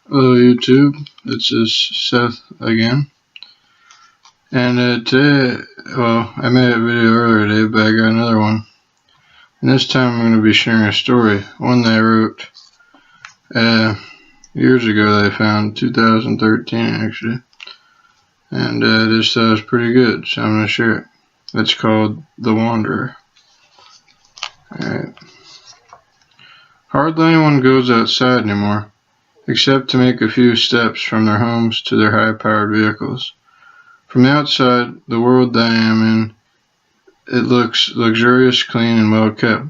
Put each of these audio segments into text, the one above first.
Hello YouTube, this is Seth again, and today, I made a video earlier today, but I got another one, and this time I'm going to be sharing a story, one that I wrote years ago that I found, 2013 actually, and I just thought it was pretty good, so I'm going to share it. It's called The Wanderer. Alright. Hardly anyone goes outside anymore, except to make a few steps from their homes to their high-powered vehicles. From the outside, the world that I am in, it looks luxurious, clean, and well-kept,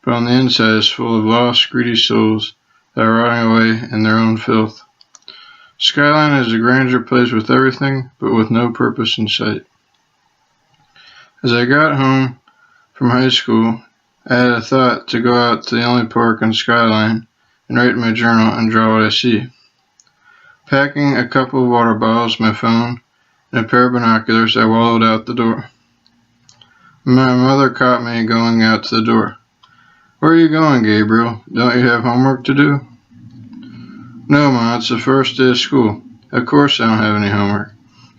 but on the inside is full of lost, greedy souls that are rotting away in their own filth. Skyline is a grandeur place with everything, but with no purpose in sight. As I got home from high school, I had a thought to go out to the only park on Skyline and write in my journal and draw what I see. Packing a couple of water bottles, my phone, and a pair of binoculars, I wallowed out the door. My mother caught me going out to the door. "Where are you going, Gabriel? Don't you have homework to do?" "No, Ma, it's the first day of school. Of course I don't have any homework.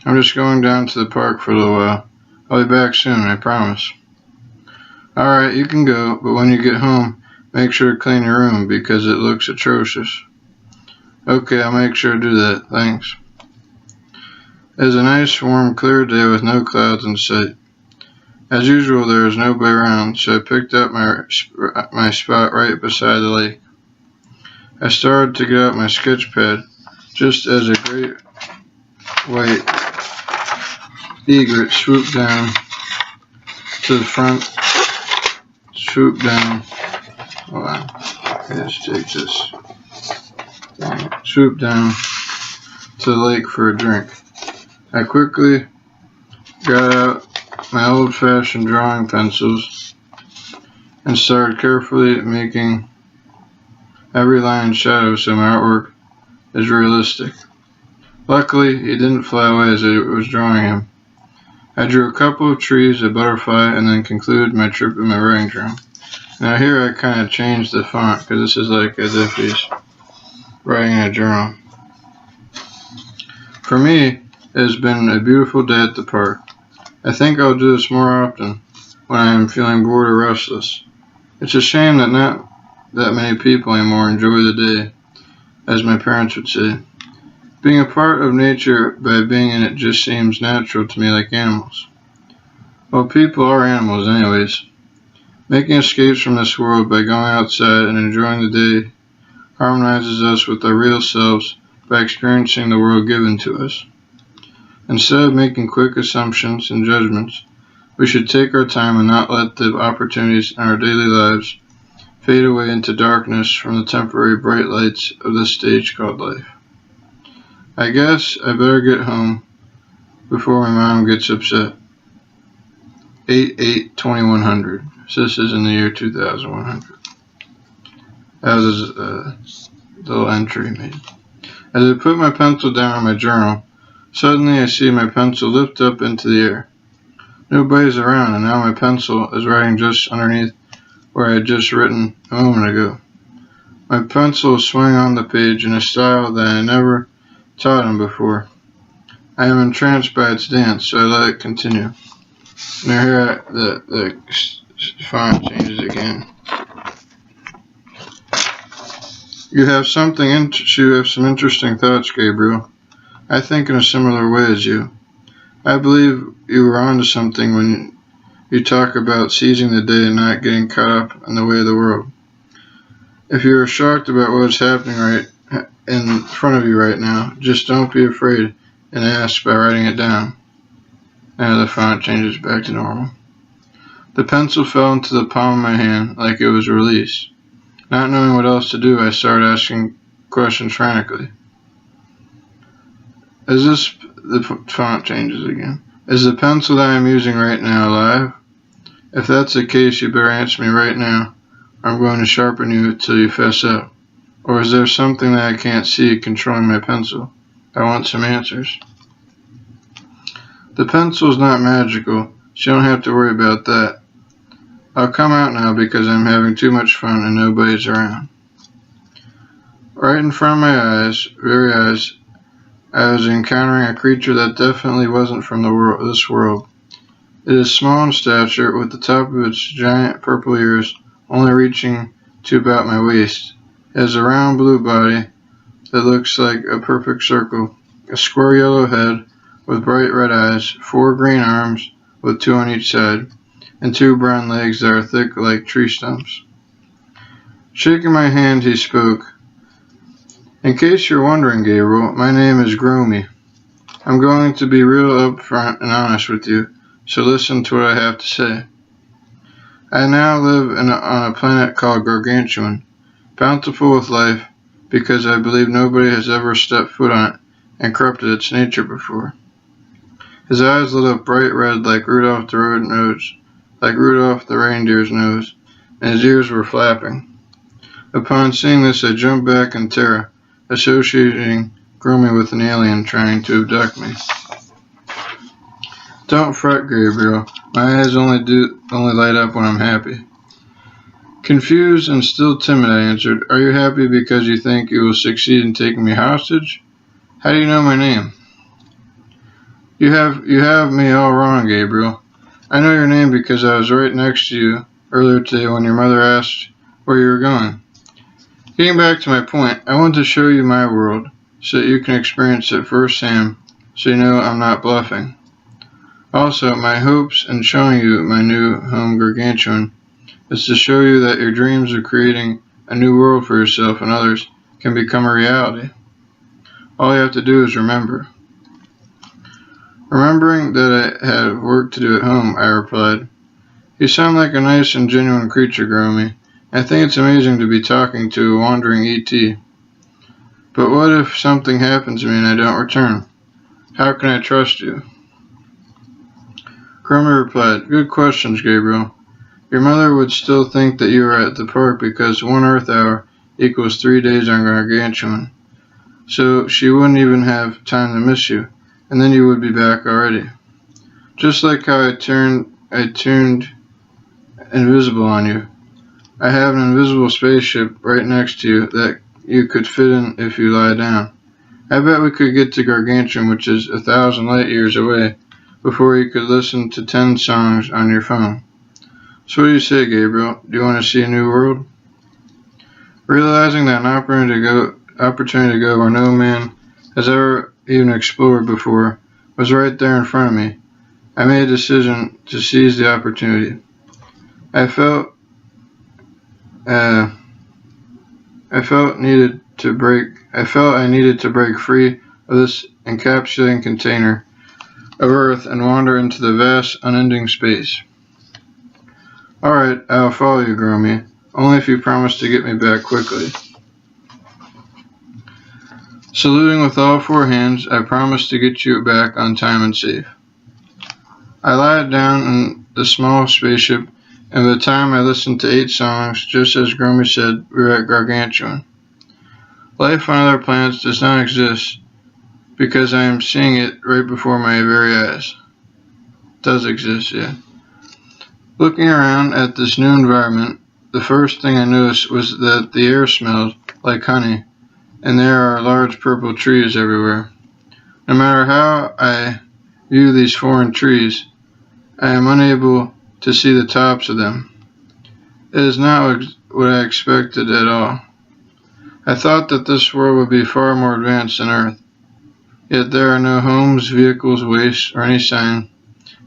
I'm just going down to the park for a little while. I'll be back soon, I promise." "Alright, you can go, but when you get home, make sure to clean your room because it looks atrocious." "Okay, I'll make sure to do that, thanks." It was a nice, warm, clear day with no clouds in sight. As usual, there was nobody around, so I picked up my spot right beside the lake. I started to get out my sketch pad just as a great white egret swooped down to the front. Hold on, let's take this. Swooped down to the lake for a drink. I quickly got out my old-fashioned drawing pencils and started carefully making every line and shadow so my artwork is realistic. Luckily, he didn't fly away as I was drawing him. I drew a couple of trees, a butterfly, and then concluded my trip in my writing room. Now here I kind of changed the font because this is like as if he's writing in a journal. For me, it has been a beautiful day at the park. I think I'll do this more often when I am feeling bored or restless. It's a shame that not that many people anymore enjoy the day, as my parents would say. Being a part of nature by being in it just seems natural to me, like animals. Well, people are animals anyways. Making escapes from this world by going outside and enjoying the day harmonizes us with our real selves by experiencing the world given to us. Instead of making quick assumptions and judgments, we should take our time and not let the opportunities in our daily lives fade away into darkness from the temporary bright lights of this stage called life. I guess I better get home before my mom gets upset. 8/8/2100. So this is in the year 2100. That was a little entry made. As I put my pencil down on my journal, suddenly I see my pencil lift up into the air. Nobody's around, and now my pencil is writing just underneath where I had just written a moment ago. My pencil is swinging on the page in a style that I never taught him before. I am entranced by its dance, so I let it continue. Now here the font changes again. You have some interesting thoughts, Gabriel. I think in a similar way as you. I believe you were onto something when you talk about seizing the day and not getting caught up in the way of the world. If you are shocked about what is happening right in front of you right now, just don't be afraid and ask by writing it down. Now the font changes back to normal. The pencil fell into the palm of my hand like it was released. Not knowing what else to do, I started asking questions frantically. The font changes again. Is the pencil that I am using right now alive? If that's the case, you better answer me right now, or I'm going to sharpen you till you fess up. Or is there something that I can't see controlling my pencil? I want some answers. The pencil is not magical, so you don't have to worry about that. I'll come out now because I'm having too much fun and nobody's around. Right in front of my very eyes, I was encountering a creature that definitely wasn't from this world. It is small in stature, with the top of its giant purple ears only reaching to about my waist. It has a round blue body that looks like a perfect circle, a square yellow head with bright red eyes, 4 green arms with 2 on each side, and 2 brown legs that are thick like tree stumps. Shaking my hand, he spoke. In case you're wondering, Gabriel, my name is Gromy. I'm going to be real upfront and honest with you, so listen to what I have to say. I now live on a planet called Gargantuan, bountiful with life, because I believe nobody has ever stepped foot on it and corrupted its nature before. His eyes lit up bright red like Rudolph the reindeer's nose, and his ears were flapping. Upon seeing this, I jumped back in terror, associating Gromy with an alien trying to abduct me. Don't fret, Gabriel. My eyes only light up when I'm happy. Confused and still timid, I answered, Are you happy because you think you will succeed in taking me hostage? How do you know my name? You have me all wrong, Gabriel. I know your name because I was right next to you earlier today when your mother asked where you were going. Getting back to my point, I want to show you my world so that you can experience it firsthand, so you know I'm not bluffing. Also, my hopes in showing you my new home Gargantuan is to show you that your dreams of creating a new world for yourself and others can become a reality. All you have to do is remember. Remembering that I had work to do at home, I replied, You sound like a nice and genuine creature, Gromy. I think it's amazing to be talking to a wandering ET. But what if something happens to me and I don't return? How can I trust you? Gromy replied, Good questions, Gabriel. Your mother would still think that you were at the park because 1 Earth hour equals 3 days on Gargantuan. So she wouldn't even have time to miss you, and then you would be back already. Just like how I turned invisible on you. I have an invisible spaceship right next to you that you could fit in if you lie down. I bet we could get to Gargantuan, which is 1,000 light years away, before you could listen to 10 songs on your phone. So what do you say, Gabriel? Do you want to see a new world? Realizing that an opportunity to go where no man has ever even explored before was right there in front of me, I made a decision to seize the opportunity. I felt I needed to break free of this encapsulating container of Earth and wander into the vast, unending space. Alright, I'll follow you, Gromy, only if you promise to get me back quickly. Saluting with all 4 hands, I promised to get you back on time and safe. I lied down in the small spaceship, and by the time I listened to 8 songs, just as Gromy said, we were at Gargantuan. Life on other planets does not exist, because I am seeing it right before my very eyes. It does exist, yeah. Looking around at this new environment, the first thing I noticed was that the air smelled like honey, and there are large purple trees everywhere. No matter how I view these foreign trees, I am unable to see the tops of them. It is not what I expected at all. I thought that this world would be far more advanced than Earth, yet there are no homes, vehicles, wastes, or any sign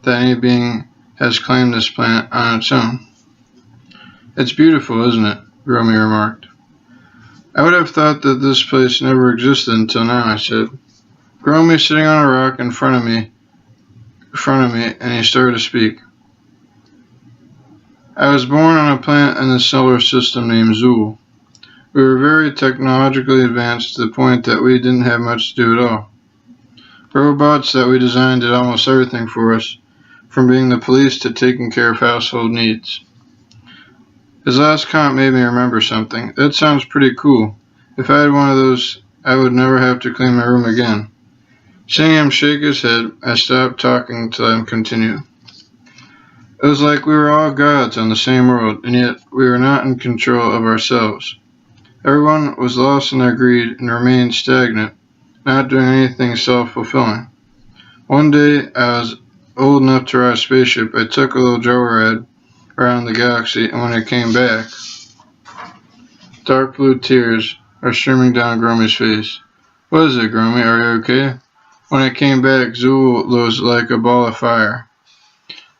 that any being has claimed this planet on its own. It's beautiful, isn't it? Gromy remarked. I would have thought that this place never existed until now, I said. Gromy sitting on a rock in front of me, and he started to speak. I was born on a planet in the solar system named Zool. We were very technologically advanced to the point that we didn't have much to do at all. Robots that we designed did almost everything for us, from being the police to taking care of household needs. His last comment made me remember something. That sounds pretty cool. If I had one of those, I would never have to clean my room again. Seeing him shake his head, I stopped talking to let him continue. It was like we were all gods on the same world, and yet we were not in control of ourselves. Everyone was lost in their greed and remained stagnant, not doing anything self-fulfilling. One day, I was old enough to ride a spaceship. I took a little joyride around the galaxy, and when I came back, dark blue tears are streaming down Gromy's face. What is it, Gromy? Are you okay? When I came back, Zool was like a ball of fire.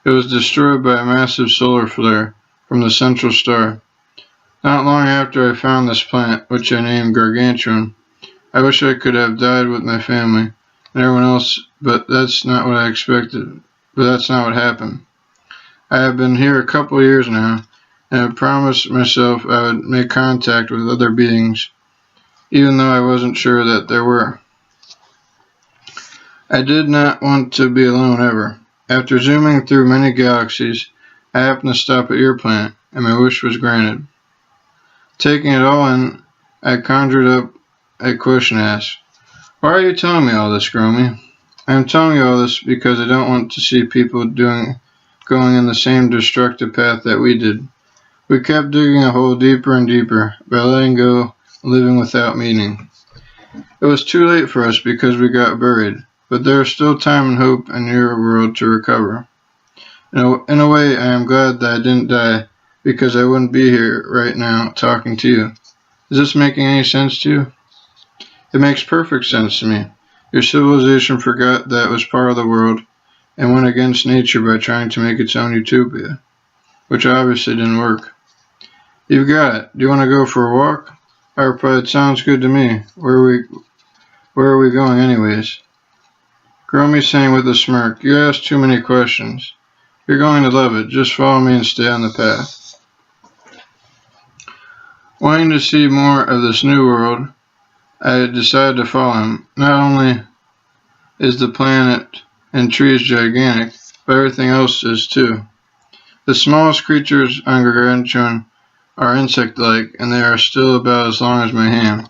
It was destroyed by a massive solar flare from the central star. Not long after I found this plant, which I named Gargantuan, I wish I could have died with my family and everyone else, but that's not what I expected. But that's not what happened. I have been here a couple of years now, and I promised myself I would make contact with other beings, even though I wasn't sure that there were. I did not want to be alone ever. After zooming through many galaxies, I happened to stop at your planet, and my wish was granted. Taking it all in, I conjured up a question to ask. Why are you telling me all this, Gromy? I am telling you all this because I don't want to see people going in the same destructive path that we did. We kept digging a hole deeper and deeper by letting go, living without meaning. It was too late for us because we got buried, but there is still time and hope in your world to recover. In a way, I am glad that I didn't die, because I wouldn't be here right now talking to you. Is this making any sense to you? It makes perfect sense to me. Your civilization forgot that it was part of the world and went against nature by trying to make its own utopia, which obviously didn't work. You've got it. Do you want to go for a walk? I replied, sounds good to me. Where are we going anyways? Gromy sang with a smirk, you ask too many questions. You're going to love it. Just follow me and stay on the path. Wanting to see more of this new world, I decided to follow him. Not only is the planet and trees gigantic, but everything else is too. The smallest creatures on Gargantuan are insect-like, and they are still about as long as my hand.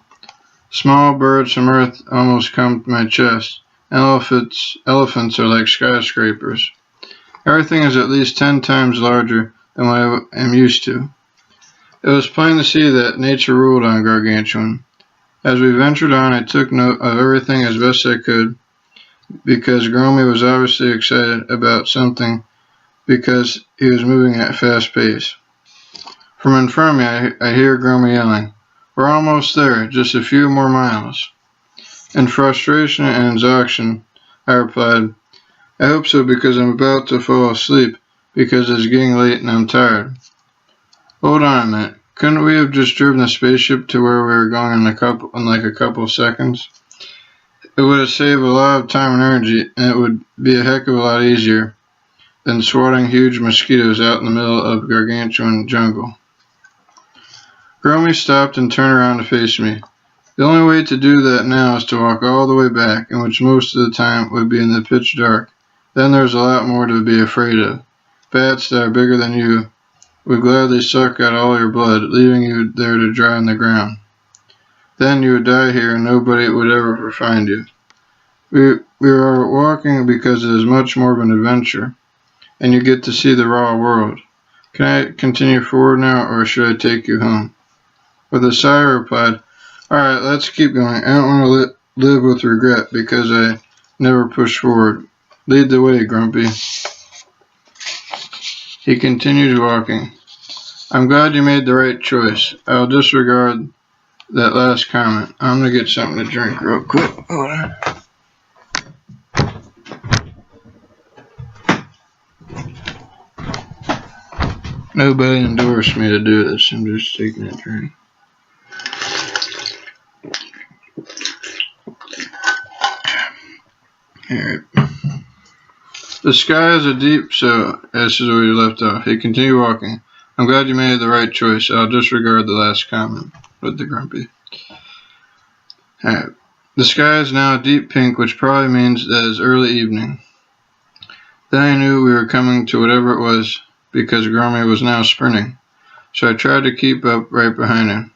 Small birds from Earth almost come to my chest. Elephants are like skyscrapers. Everything is at least 10 times larger than what I am used to. It was plain to see that nature ruled on Gargantuan. As we ventured on, I took note of everything as best I could, because Gromy was obviously excited about something because he was moving at a fast pace. From in front of me, I hear Gromy yelling, we're almost there, just a few more miles. In frustration and exhaustion, I replied, I hope so because I'm about to fall asleep because it's getting late and I'm tired. Hold on a minute. Couldn't we have just driven the spaceship to where we were going in a couple of seconds? It would have saved a lot of time and energy, and it would be a heck of a lot easier than swatting huge mosquitoes out in the middle of Gargantuan jungle. Gromy stopped and turned around to face me. The only way to do that now is to walk all the way back, in which most of the time would be in the pitch dark. Then there's a lot more to be afraid of. Bats that are bigger than you would gladly suck out all your blood, leaving you there to dry on the ground. Then you would die here and nobody would ever find you. We are walking because it is much more of an adventure, and you get to see the raw world. Can I continue forward now, or should I take you home? With a sigh, I replied, alright, let's keep going. I don't want to live with regret because I never pushed forward. Lead the way, Grumpy. He continued walking. I'm glad you made the right choice. I'll disregard that last comment. I'm going to get something to drink real quick. Hold on. Nobody endorsed me to do this. I'm just taking a drink. Alright. The sky is a deep, so this is where you left off. He continued walking. I'm glad you made the right choice. I'll disregard the last comment with the Grumpy. Alright. The sky is now a deep pink, which probably means that it's early evening. Then I knew we were coming to whatever it was, because Gromy was now sprinting, so I tried to keep up right behind him.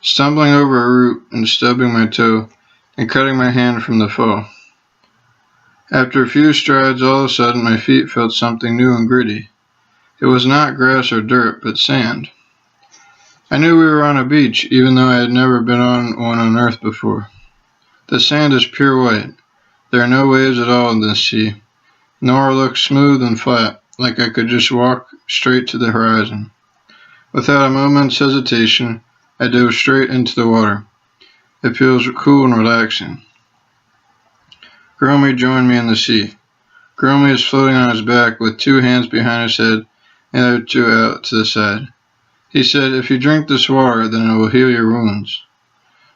Stumbling over a root and stubbing my toe and cutting my hand from the fall. After a few strides, all of a sudden my feet felt something new and gritty. It was not grass or dirt, but sand. I knew we were on a beach, even though I had never been on one on Earth before. The sand is pure white. There are no waves at all in this sea. Nor looks smooth and flat, like I could just walk straight to the horizon. Without a moment's hesitation, I dove straight into the water. It feels cool and relaxing. Gromy joined me in the sea. Gromy is floating on his back with 2 hands behind his head and the other 2 out to the side. He said, "If you drink this water, then it will heal your wounds."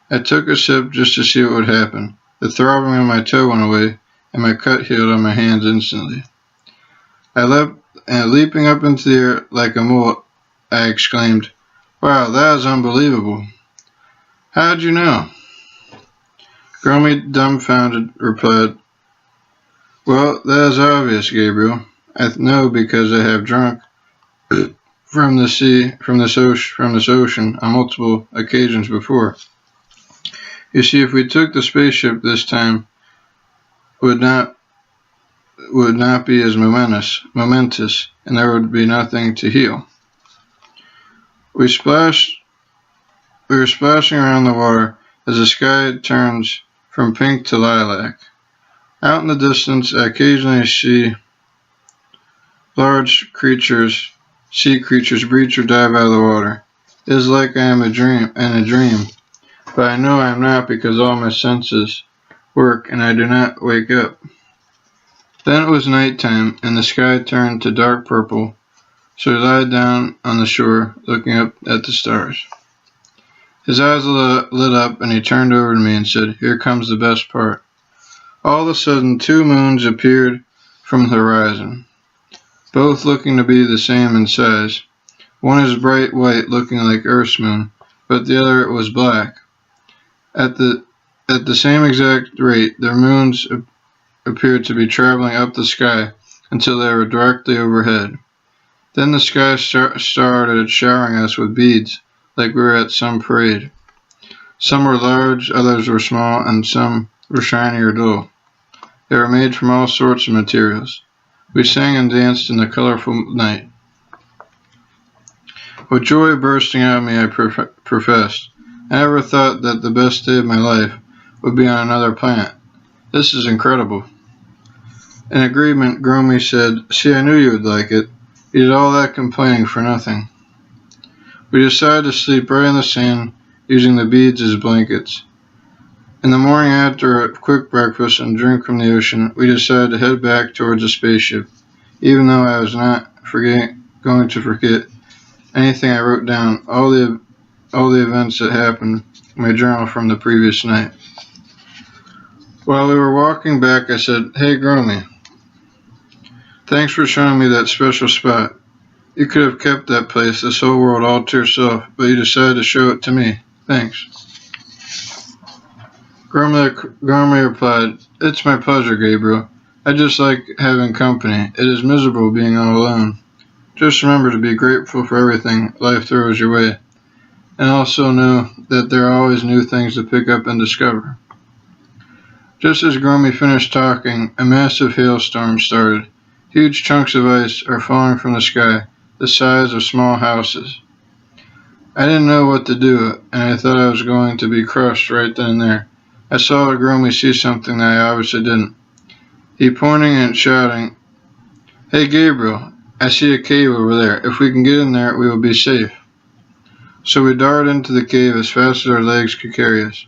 I took a sip just to see what would happen. The throbbing on my toe went away, and my cut healed on my hands instantly. I leapt, and leaping up into the air like a mole, I exclaimed, "Wow, that is unbelievable." "How'd you know?" Gromy, dumbfounded, replied, "Well, that is obvious, Gabriel. I know because I have drunk from this ocean on multiple occasions before. You see, if we took the spaceship this time, would not be as momentous, and there would be nothing to heal." We were splashing around the water as the sky turns from pink to lilac. Out in the distance, I occasionally see large sea creatures breach or dive out of the water. It is like I am in a dream, but I know I am not because all my senses work and I do not wake up. Then it was night time, and the sky turned to dark purple, so he lied down on the shore, looking up at the stars. His eyes lit up, and he turned over to me and said, "Here comes the best part." All of a sudden, 2 moons appeared from the horizon, both looking to be the same in size. One is bright white, looking like Earth's moon, but the other was black. At the same exact rate, their moons appeared to be traveling up the sky until they were directly overhead. Then the sky started showering us with beads, like we were at some parade. Some were large, others were small, and some were shiny or dull. They were made from all sorts of materials. We sang and danced in the colorful night. With joy bursting out of me, I professed, "I never thought that the best day of my life would be on another planet. This is incredible." In agreement, Gromy said, "See, I knew you would like it. You did all that complaining for nothing." We decided to sleep right in the sand, using the beads as blankets. In the morning, after a quick breakfast and drink from the ocean, we decided to head back towards the spaceship, even though I was not going to forget anything I wrote down, all the events that happened in my journal from the previous night. While we were walking back, I said, "Hey, Gromy, thanks for showing me that special spot. You could have kept that place, this whole world, all to yourself, but you decided to show it to me. Thanks." Gromy replied, "It's my pleasure, Gabriel. I just like having company. It is miserable being all alone. Just remember to be grateful for everything life throws your way, and also know that there are always new things to pick up and discover." Just as Gromy finished talking, a massive hailstorm started. Huge chunks of ice are falling from the sky, the size of small houses. I didn't know what to do, and I thought I was going to be crushed right then and there. I saw Gromy see something that I obviously didn't. He pointing and shouting, "Hey, Gabriel, I see a cave over there. If we can get in there, we will be safe." So we darted into the cave as fast as our legs could carry us.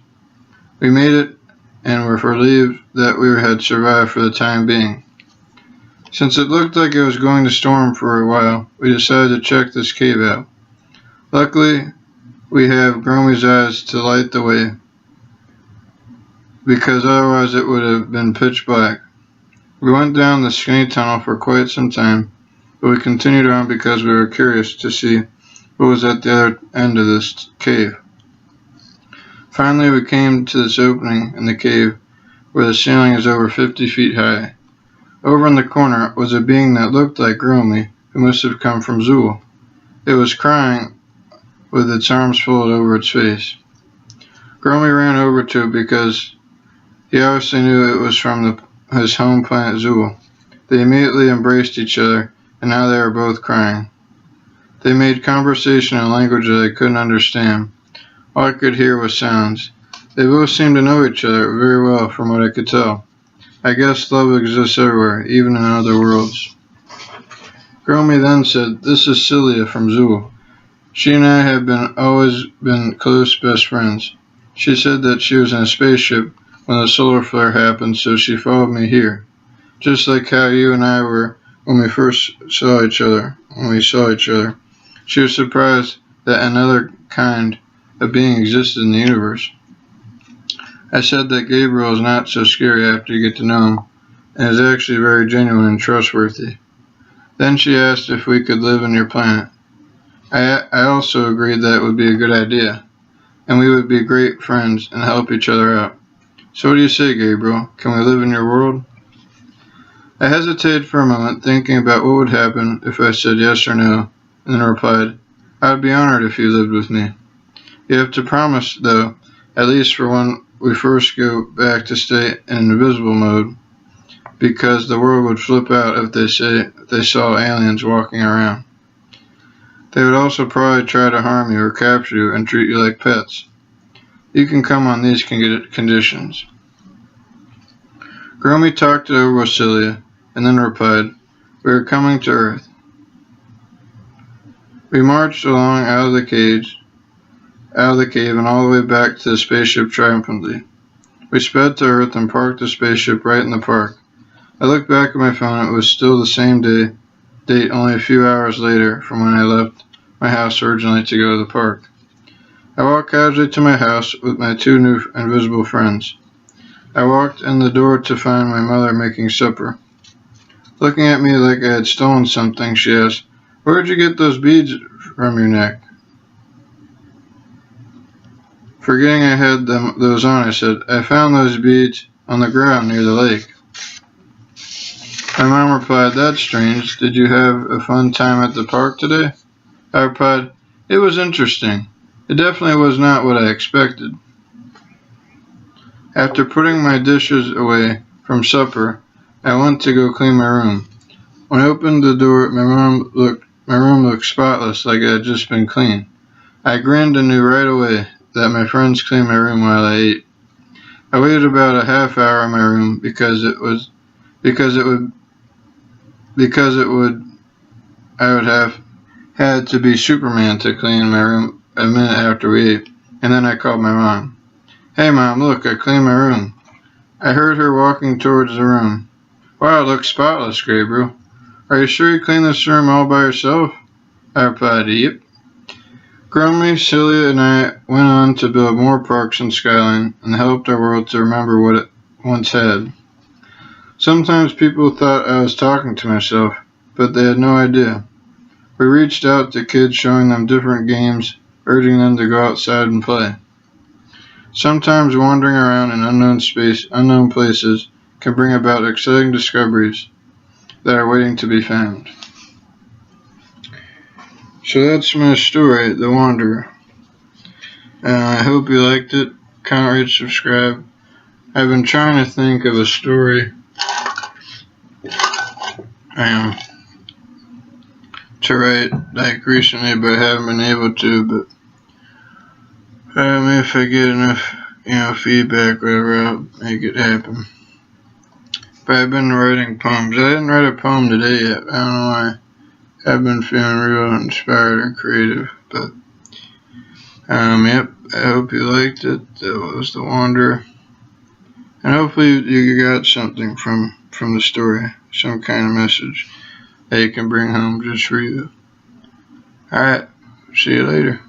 We made it, and were relieved that we had survived for the time being. Since it looked like it was going to storm for a while, we decided to check this cave out. Luckily, we have Gromy's eyes to light the way, because otherwise it would have been pitch black. We went down the skinny tunnel for quite some time, but we continued on because we were curious to see what was at the other end of this cave. Finally, we came to this opening in the cave where the ceiling is over 50 feet high. Over in the corner was a being that looked like Gromy, who must have come from Zool. It was crying with its arms folded over its face. Gromy ran over to it because he obviously knew it was from his home planet Zool. They immediately embraced each other, and now they were both crying. They made conversation in a language that I couldn't understand. All I could hear was sounds. They both seemed to know each other very well from what I could tell. I guess love exists everywhere, even in other worlds. Gromi then said, "This is Celia from Zool. She and I have always been close best friends. She said that she was in a spaceship when the solar flare happened, so she followed me here. Just like how you and I were when we first saw each other. She was surprised that another kind of being existed in the universe. I said that Gabriel is not so scary after you get to know him, and is actually very genuine and trustworthy. Then she asked if we could live on your planet. I also agreed that it would be a good idea, and we would be great friends and help each other out. So what do you say, Gabriel? Can we live in your world?" I hesitated for a moment, thinking about what would happen if I said yes or no, and then replied, "I would be honored if you lived with me. You have to promise, though, at least for when we first go back to stay in invisible mode, because the world would flip out if they saw aliens walking around. They would also probably try to harm you or capture you and treat you like pets. You can come on these conditions." Gromi talked it over with Celia, and then replied, "We are coming to Earth." We marched along out of the cave and all the way back to the spaceship triumphantly. We sped to Earth and parked the spaceship right in the park. I looked back at my phone. It was still the same date only a few hours later from when I left my house originally to go to the park. I walked casually to my house with my two new invisible friends. I walked in the door to find my mother making supper. Looking at me like I had stolen something, she asked, "Where'd you get those beads from your neck?" Forgetting I had those on, I said, "I found those beads on the ground near the lake." My mom replied, "That's strange. Did you have a fun time at the park today?" I replied, "It was interesting. It definitely was not what I expected." After putting my dishes away from supper, I went to go clean my room. When I opened the door, my room looked spotless, like it had just been cleaned. I grinned and knew right away that my friends cleaned my room while I ate. I waited about a half hour in my room because I would have had to be Superman to clean my room a minute after we ate, and then I called my mom. "Hey Mom, look, I cleaned my room." I heard her walking towards the room. "Wow, it looks spotless, Gabriel. Are you sure you cleaned this room all by yourself?" I replied, "Yep." Gromi, Celia, and I went on to build more parks in Skyline and helped our world to remember what it once had. Sometimes people thought I was talking to myself, but they had no idea. We reached out to kids, showing them different games, urging them to go outside and play. Sometimes wandering around in unknown places can bring about exciting discoveries that are waiting to be found. So that's my story, The Wanderer. I hope you liked it. Comment, rate, subscribe. I've been trying to think of a story to write like recently, but I haven't been able to. But if I get enough, feedback, whatever, I'll make it happen. But I've been writing poems. I didn't write a poem today yet. I don't know why. I've been feeling real inspired and creative. But yep. I hope you liked it. That was The Wanderer. And hopefully you got something from the story, some kind of message that you can bring home just for you. Alright, see you later.